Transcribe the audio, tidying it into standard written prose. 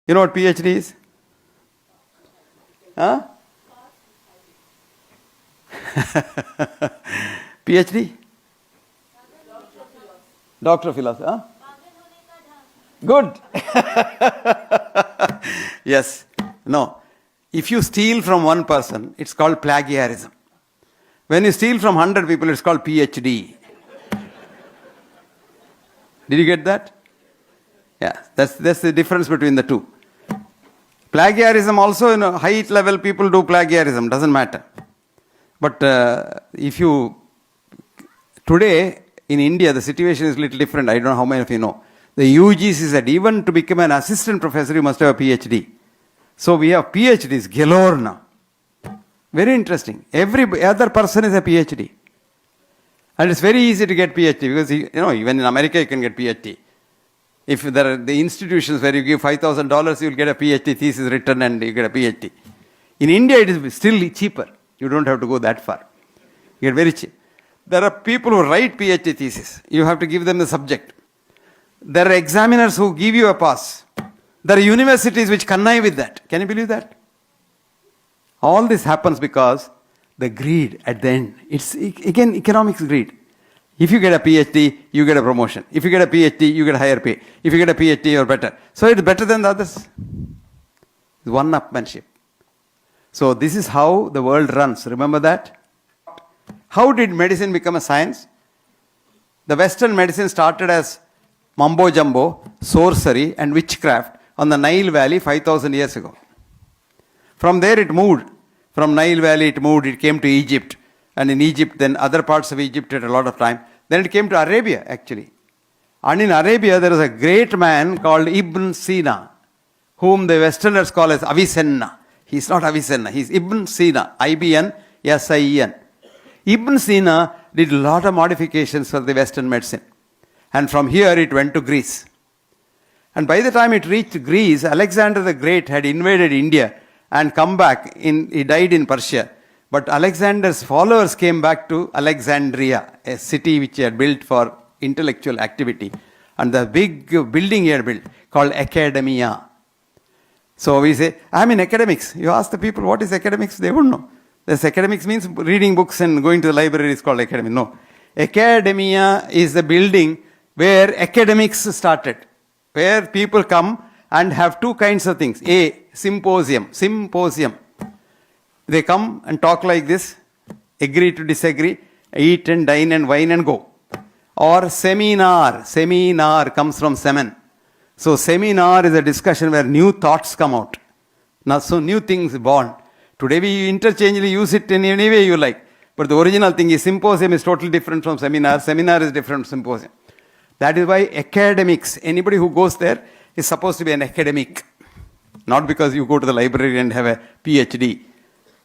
You know what PhD is? Huh? PhD? Doctor of Philosophy. Huh? Good. Yes. No. If you steal from one person, it's called plagiarism. When you steal from 100 people, it's called PhD. Did you get that? Yeah. That's the difference between the two. Plagiarism also, high level people do plagiarism. Doesn't matter. But today in India, the situation is a little different. I don't know how many of you know. The UGC said even to become an assistant professor, you must have a PhD. So we have PhDs galore now. Very interesting. Every other person is a PhD. And it's very easy to get PhD because, even in America you can get PhD. If there are the institutions where you give $5,000, you'll get a PhD thesis written and you get a PhD. In India, it is still cheaper. You don't have to go that far. You get very cheap. There are people who write PhD thesis. You have to give them the subject. There are examiners who give you a pass. There are universities which connive with that. Can you believe that? All this happens because the greed at the end. It's again economics greed. If you get a PhD, you get a promotion. If you get a PhD, you get higher pay. If you get a PhD, you're better. So it's better than the others. It's one-upmanship. So this is how the world runs. Remember that? How did medicine become a science? The Western medicine started as mumbo-jumbo, sorcery and witchcraft on the Nile Valley 5,000 years ago. From there it moved. From Nile Valley it came to Egypt. And in Egypt, then other parts of Egypt had a lot of time. Then it came to Arabia, actually. And in Arabia, there was a great man called Ibn Sina, whom the Westerners call as Avicenna. He's not Avicenna, he's Ibn Sina, I-B-N-S-I-E-N. Ibn Sina did a lot of modifications for the Western medicine. And from here, it went to Greece. And by the time it reached Greece, Alexander the Great had invaded India and come back. He died in Persia. But Alexander's followers came back to Alexandria, a city which he had built for intellectual activity. And the big building he had built called Academia. So we say, I'm in academics. You ask the people, what is academics? They won't know. This academics means reading books and going to the library is called academy. No. Academia is the building where academics started. Where people come and have two kinds of things. A, symposium. They come and talk like this, agree to disagree, eat and dine and wine and go. Or seminar. Seminar comes from semen. So seminar is a discussion where new thoughts come out. Now, so new things born. Today we interchangeably use it in any way you like. But the original thing is symposium is totally different from seminar. Seminar is different from symposium. That is why academics, anybody who goes there is supposed to be an academic. Not because you go to the library and have a PhD.